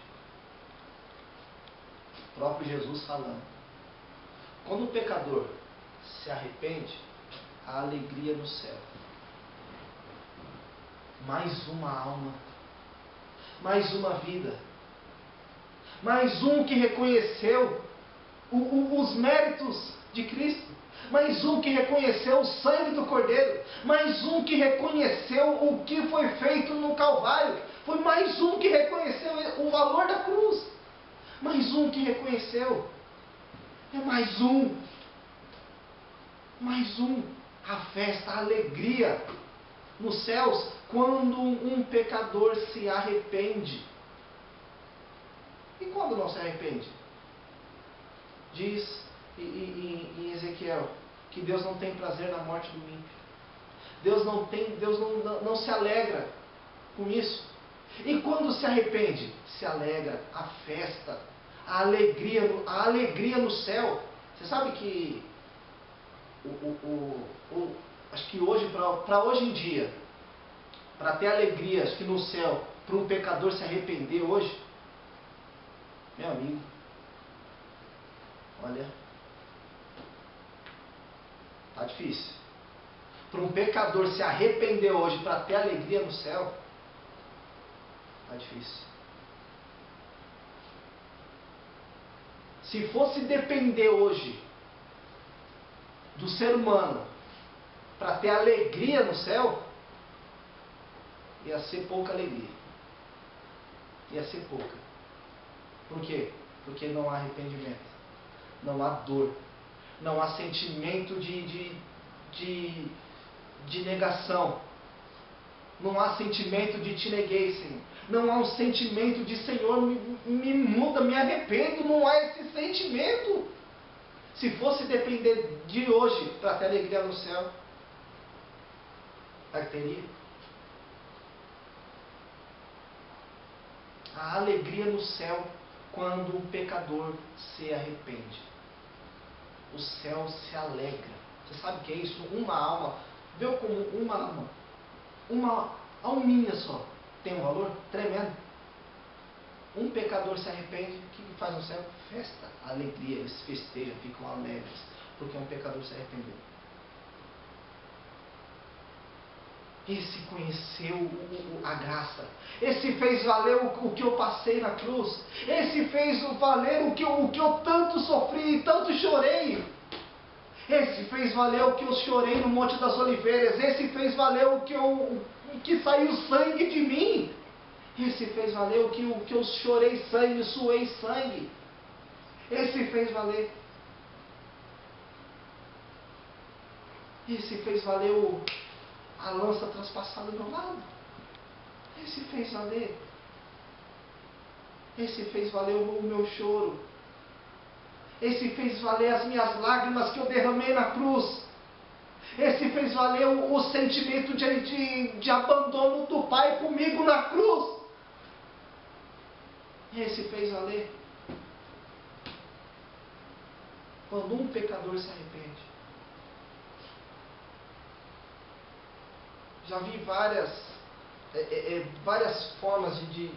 O próprio Jesus falando. Quando o pecador se arrepende, há alegria no céu. Mais uma alma, mais uma vida, mais um que reconheceu os méritos de Cristo. Mais um que reconheceu o sangue do Cordeiro. Mais um que reconheceu o que foi feito no Calvário. Foi mais um que reconheceu o valor da cruz. Mais um que reconheceu. É mais um. Mais um. A festa, a alegria nos céus quando um pecador se arrepende. E quando não se arrepende? Diz em Ezequiel que Deus não tem prazer na morte do ímpio. Deus não se alegra com isso. E quando se arrepende? Se alegra, a festa, a alegria no céu. Você sabe que acho que hoje, para hoje em dia, para ter alegria, acho que no céu, para um pecador se arrepender hoje, meu amigo, olha, tá difícil. Para um pecador se arrepender hoje para ter alegria no céu, tá difícil. Se fosse depender hoje do ser humano para ter alegria no céu, ia ser pouca alegria. Ia ser pouca. Por quê? Porque não há arrependimento, não há dor, não há sentimento de negação, não há sentimento de te neguei, Senhor, não há um sentimento de Senhor, me muda, me arrependo, não há esse sentimento. Se fosse depender de hoje para ter alegria no céu, teria. A alegria no céu quando o pecador se arrepende. O céu se alegra. Você sabe o que é isso? Uma alma. Vê como uma alminha só tem um valor tremendo. Um pecador se arrepende, o que faz no céu? Festa, alegria, eles festejam, ficam alegres, porque um pecador se arrependeu. Esse conheceu a graça. Esse fez valer o que eu passei na cruz. Esse fez valer o que eu tanto sofri e tanto chorei. Esse fez valer o que eu chorei no Monte das Oliveiras. Esse fez valer o que saiu sangue de mim. Esse fez valer o que eu chorei sangue, suei sangue. Esse fez valer. Esse fez valer a lança traspassada do meu lado. Esse fez valer. Esse fez valer o meu choro. Esse fez valer as minhas lágrimas que eu derramei na cruz. Esse fez valer o sentimento de abandono do Pai comigo na cruz. Esse fez valer. Quando um pecador se arrepende. Já vi várias formas de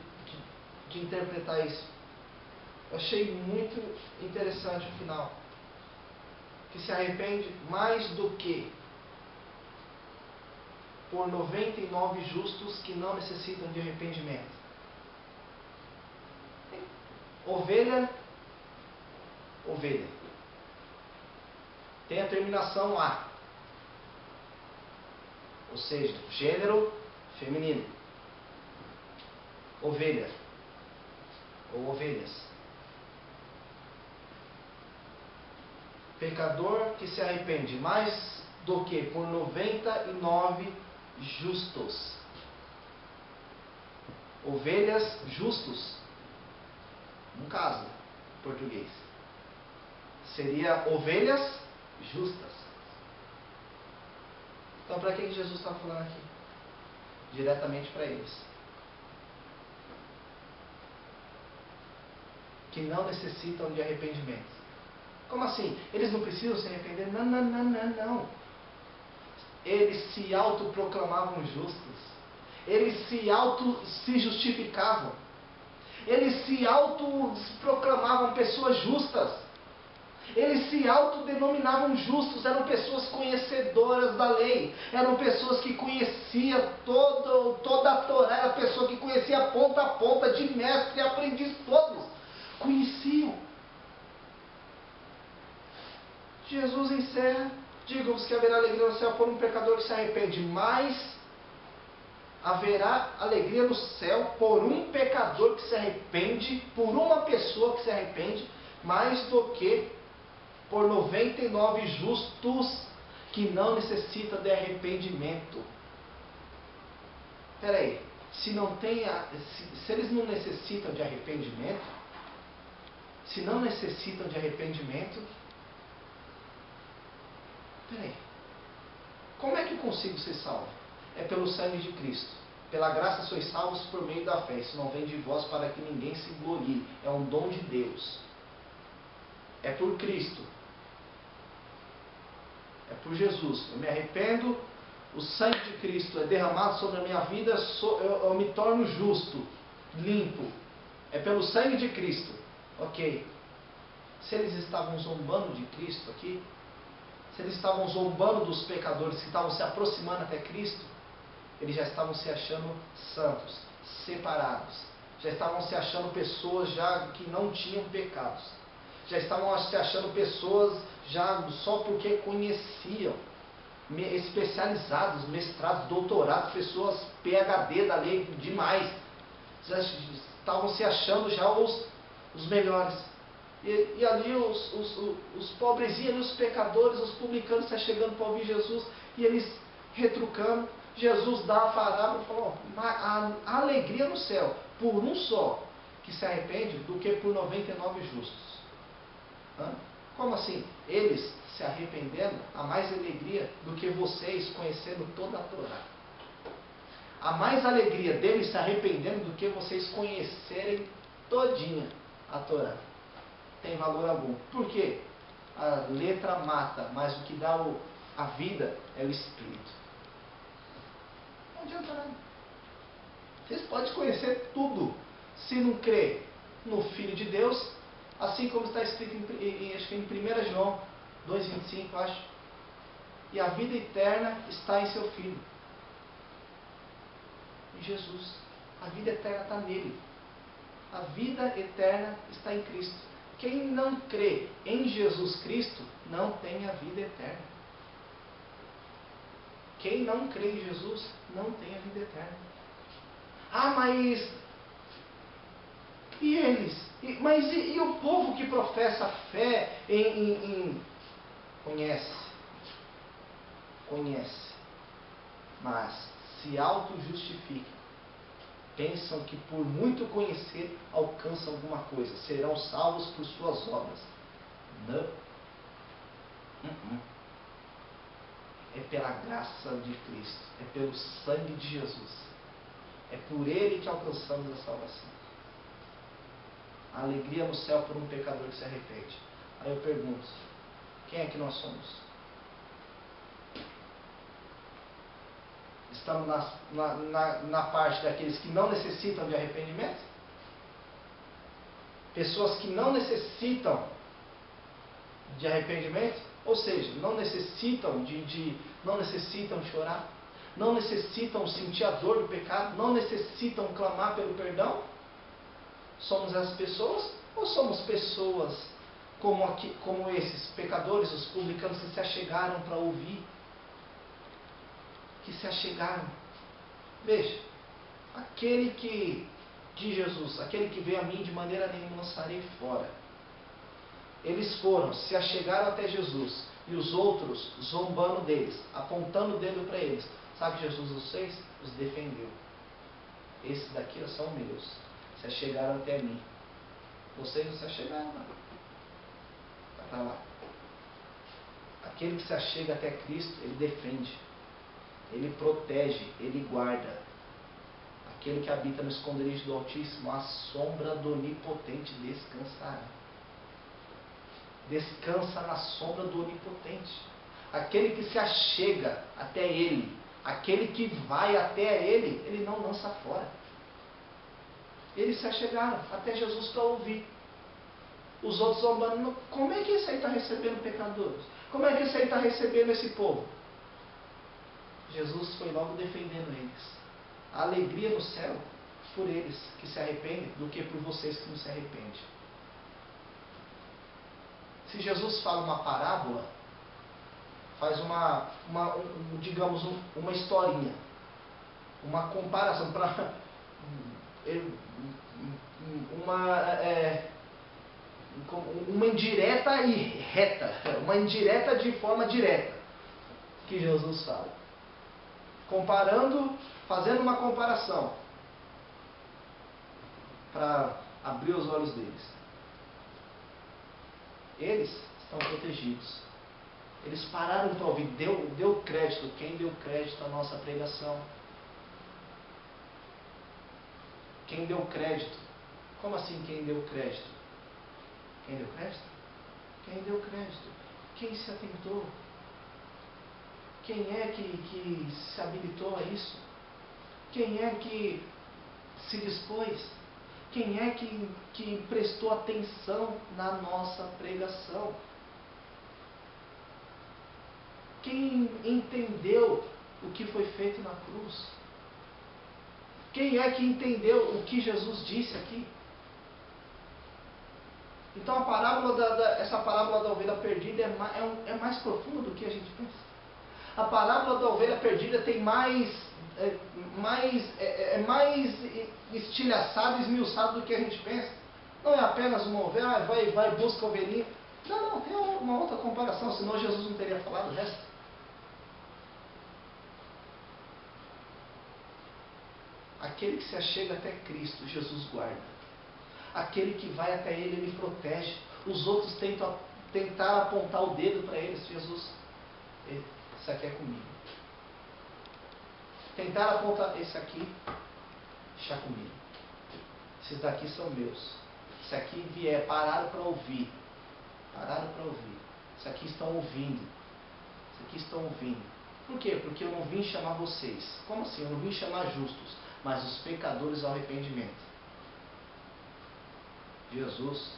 interpretar isso. Eu achei muito interessante o final. Que se arrepende mais do que por 99 justos que não necessitam de arrependimento. Ovelha. Tem a terminação A. Ou seja, gênero feminino. Ovelha. Ou ovelhas. Pecador que se arrepende mais do que por 99 justos. Ovelhas justos. No caso, em português. Seria ovelhas justas. Então, para que Jesus estava falando aqui? Diretamente para eles. Que não necessitam de arrependimento. Como assim? Eles não precisam se arrepender? Não. Eles se autoproclamavam justos. Eles se justificavam. Eles se autoproclamavam pessoas justas. Eles se autodenominavam justos, eram pessoas conhecedoras da lei, eram pessoas que conheciam toda a Torá, era pessoa que conhecia ponta a ponta, de mestre e aprendiz todos. Conheciam. Jesus encerra: digo-vos que haverá alegria no céu por um pecador que se arrepende, mas haverá alegria no céu por um pecador que se arrepende, por uma pessoa que se arrepende, mais do que por 99 justos que não necessitam de arrependimento. Espera aí, se eles não necessitam de arrependimento, espera aí, como é que eu consigo ser salvo? É pelo sangue de Cristo. Pela graça sois salvos por meio da fé. Isso não vem de vós para que ninguém se glorie. É um dom de Deus. É por Cristo. É por Jesus. Eu me arrependo. O sangue de Cristo é derramado sobre a minha vida. Eu me torno justo, limpo. É pelo sangue de Cristo. Ok. Se eles estavam zombando de Cristo aqui, se eles estavam zombando dos pecadores que estavam se aproximando até Cristo, eles já estavam se achando santos, separados. Já estavam se achando pessoas já que não tinham pecados. Já estavam se achando pessoas já só porque conheciam, especializados, mestrados, doutorados, pessoas PhD da lei demais. Já estavam se achando já os melhores. E ali os pobrezinhos, os pecadores, os publicanos se chegando para ouvir Jesus, e eles retrucando. Jesus dá a parábola e falou: a alegria no céu por um só que se arrepende do que por 99 justos. Como assim? Eles se arrependendo, há mais alegria do que vocês conhecendo toda a Torá. Há mais alegria deles se arrependendo do que vocês conhecerem todinha a Torá. Tem valor algum. Por quê? A letra mata, mas o que dá a vida é o Espírito. Não adianta nada. Vocês podem conhecer tudo. Se não crer no Filho de Deus, assim como está escrito acho que em 1 João 2,25, acho. E a vida eterna está em seu Filho. Em Jesus. A vida eterna está nele. A vida eterna está em Cristo. Quem não crê em Jesus Cristo não tem a vida eterna. Quem não crê em Jesus não tem a vida eterna. Mas e eles? E o povo que professa fé conhece, mas se auto-justifica. Pensam que por muito conhecer alcançam alguma coisa, serão salvos por suas obras. Não. É pela graça de Cristo, é pelo sangue de Jesus. É por Ele que alcançamos a salvação. A alegria no céu por um pecador que se arrepende. Aí eu pergunto: quem é que nós somos? Estamos na parte daqueles que não necessitam de arrependimento? Pessoas que não necessitam de arrependimento? Ou seja, não necessitam não necessitam chorar, não necessitam sentir a dor do pecado, não necessitam clamar pelo perdão? Somos essas pessoas? Ou somos pessoas como esses pecadores, os publicanos que se achegaram para ouvir? Que se achegaram. Veja, aquele que de Jesus, aquele que veio a mim, de maneira nenhuma lançarei fora. Eles foram, se achegaram até Jesus, e os outros zombando deles, apontando o dedo para eles. Sabe o que Jesus os fez? Os defendeu. Esses daqui são meus, se achegaram até mim. Vocês não se achegaram, não. Vai para lá. Aquele que se achega até Cristo, ele defende. Ele protege, ele guarda. Aquele que habita no esconderijo do Altíssimo, a sombra do Onipotente descansará. Descansa na sombra do Onipotente. Aquele que se achega até Ele, aquele que vai até Ele, Ele não lança fora. Eles se achegaram até Jesus para ouvir. Os outros zombando: como é que esse aí está recebendo pecadores? Como é que esse aí está recebendo esse povo? Jesus foi logo defendendo eles. A alegria no céu por eles que se arrependem do que por vocês que não se arrependem. se Jesus fala uma parábola, faz digamos, uma historinha, uma comparação, uma indireta e reta, uma indireta de forma direta, que Jesus fala. Comparando, fazendo uma comparação, para abrir os olhos deles. Eles estão protegidos. Eles pararam para ouvir, deu crédito. Quem deu crédito à nossa pregação? Quem deu crédito? Como assim quem deu crédito? Quem deu crédito? Quem deu crédito? Quem se atentou? Quem é que se habilitou a isso? Quem é que se dispôs? Quem é que prestou atenção na nossa pregação? Quem entendeu o que foi feito na cruz? Quem é que entendeu o que Jesus disse aqui? Então essa parábola da ovelha perdida é mais profunda do que a gente pensa. A parábola da ovelha perdida tem mais estilhaçado, esmiuçado do que a gente pensa. Não é apenas uma ovelha, vai busca a ovelhinha. Não, tem uma outra comparação, senão Jesus não teria falado o resto. Aquele que se achega até Cristo, Jesus guarda. Aquele que vai até Ele, Ele protege. Os outros tentar apontar o dedo para eles. Jesus, esse aqui é comigo. Tentar apontar, esse aqui está comigo. Esses daqui são meus. Esse aqui vier, pararam para ouvir. Pararam para ouvir. Esse aqui estão ouvindo. Esse aqui estão ouvindo. Por quê? Porque eu não vim chamar vocês. Como assim? Eu não vim chamar justos, mas os pecadores ao arrependimento. Jesus,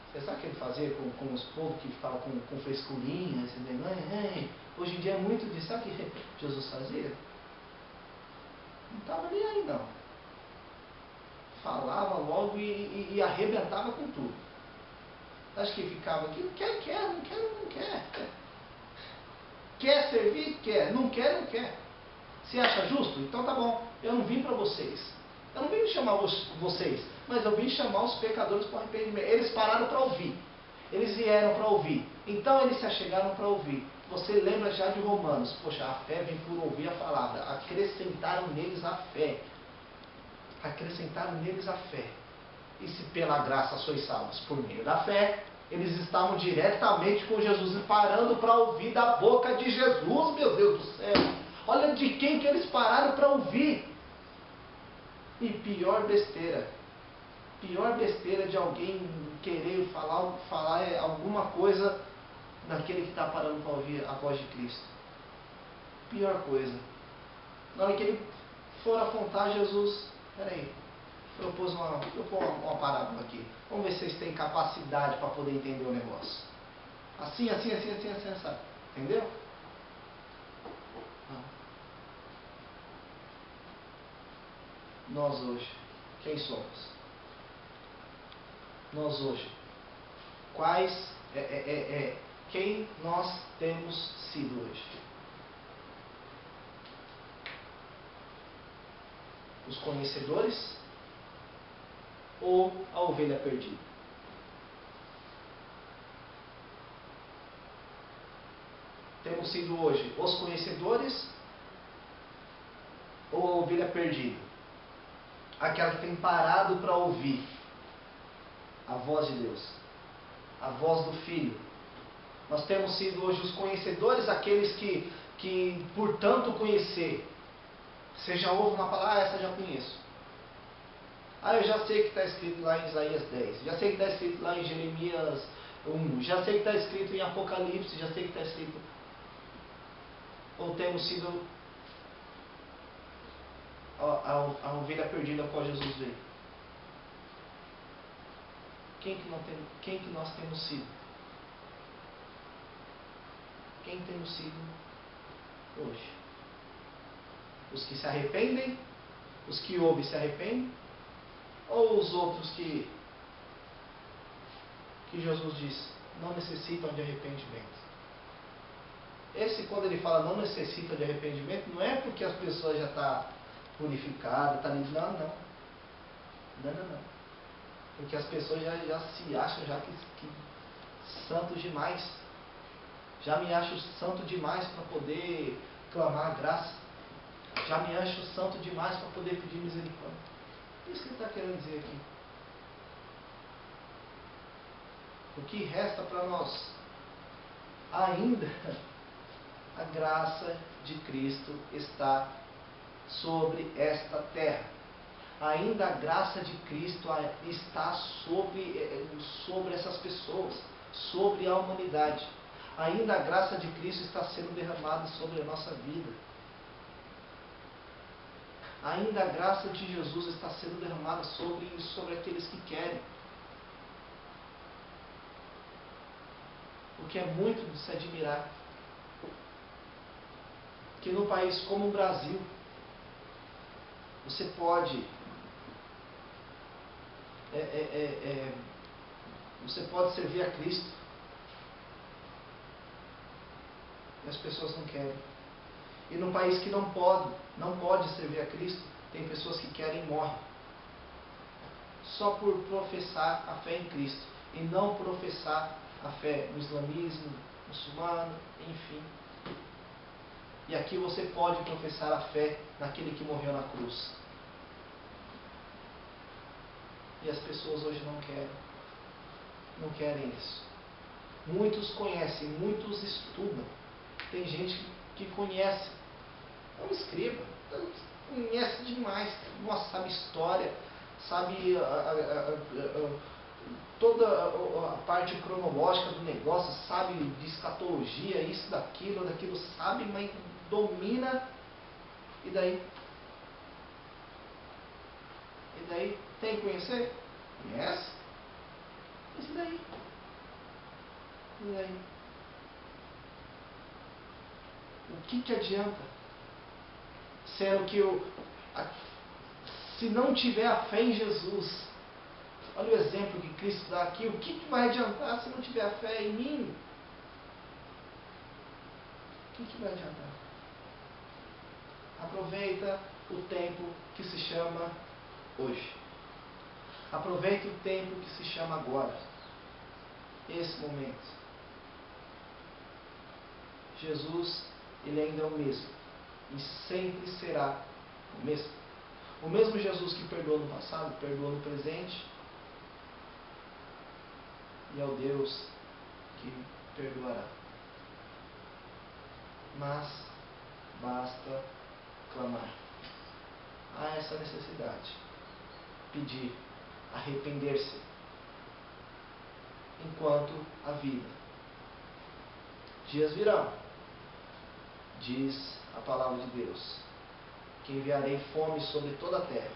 você sabe o que ele fazia com os povos que ficavam com frescurinha, assim, hoje em dia é muito disso. Sabe o que Jesus fazia? Não estava nem aí não. Falava logo e arrebentava com tudo. Acho que ficava aqui, não quer. Quer servir? Quer. Não quer. Se acha justo? Então tá bom. Eu não vim para vocês. Eu não vim chamar vocês, mas eu vim chamar os pecadores para o arrependimento. Eles pararam para ouvir. Eles vieram para ouvir. Então eles se achegaram para ouvir. Você lembra já de Romanos. Poxa, a fé vem por ouvir a palavra. Acrescentaram neles a fé. Acrescentaram neles a fé. E se pela graça sois salvos por meio da fé, eles estavam diretamente com Jesus e parando para ouvir da boca de Jesus, meu Deus do céu. Olha de quem que eles pararam para ouvir. E pior besteira de alguém querer falar alguma coisa daquele que está parando para ouvir a voz de Cristo. Pior coisa. Na hora que ele for apontar Jesus, peraí, eu pôr uma parábola aqui. Vamos ver se vocês têm capacidade para poder entender o negócio. Assim, sabe? Entendeu? Nós hoje, quem somos? Nós hoje, quem nós temos sido hoje? Os conhecedores ou a ovelha perdida? Temos sido hoje os conhecedores ou a ovelha perdida? Aquela que tem parado para ouvir a voz de Deus, a voz do Filho. Nós temos sido hoje os conhecedores, aqueles que por tanto conhecer, você já ouve uma palavra, essa eu já conheço. Eu já sei que está escrito lá em Isaías 10, já sei que está escrito lá em Jeremias 1, já sei que está escrito em Apocalipse, já sei que está escrito. Ou temos sido a ovelha perdida a qual Jesus veio? Quem que nós temos sido? Quem temos sido hoje? Os que se arrependem? Os que ouvem se arrependem? Ou os outros que Jesus disse? não necessitam de arrependimento. Esse, quando ele fala não necessita de arrependimento, não é porque as pessoas já estão purificadas, tá livre. Não. Porque as pessoas já se acham já que santos demais. Já me acho santo demais para poder clamar a graça. Já me acho santo demais para poder pedir misericórdia. Isso que ele está querendo dizer aqui. O que resta para nós? Ainda a graça de Cristo está sobre esta terra. Ainda a graça de Cristo está sobre essas pessoas, sobre a humanidade. Ainda a graça de Cristo está sendo derramada sobre a nossa vida. Ainda a graça de Jesus está sendo derramada sobre aqueles que querem. O que é muito de se admirar. Que num país como o Brasil, você pode servir a Cristo e as pessoas não querem. E num país que não pode servir a Cristo, tem pessoas que querem e morrem só por professar a fé em Cristo e não professar a fé no islamismo, muçulmano, enfim. E aqui você pode professar a fé naquele que morreu na cruz. E as pessoas hoje não querem isso. Muitos conhecem, muitos estudam. Tem gente que conhece, é um escriba, conhece demais, nossa, sabe história, sabe toda a parte cronológica do negócio, sabe de escatologia, isso, daquilo, sabe, mas domina. E daí? Tem que conhecer? Conhece? Mas e daí? O que adianta? Sendo que se não tiver a fé em Jesus, olha o exemplo que Cristo dá aqui, o que vai adiantar se não tiver a fé em mim? O que vai adiantar? Aproveita o tempo que se chama hoje. Aproveita o tempo que se chama agora. Esse momento. Jesus, Ele ainda é o mesmo. E sempre será o mesmo. O mesmo Jesus que perdoou no passado, perdoou no presente. E é o Deus que perdoará. Mas basta clamar. Há essa necessidade. Pedir, arrepender-se, enquanto a vida. Dias virão, diz a palavra de Deus, que enviarei fome sobre toda a terra.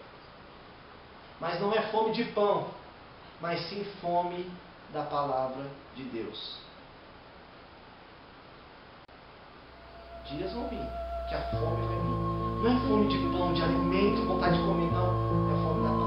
Mas não é fome de pão, mas sim fome da palavra de Deus. Dias vão vir, que a fome vai vir. Não é fome de pão, de alimento, vontade de comer, não. É fome da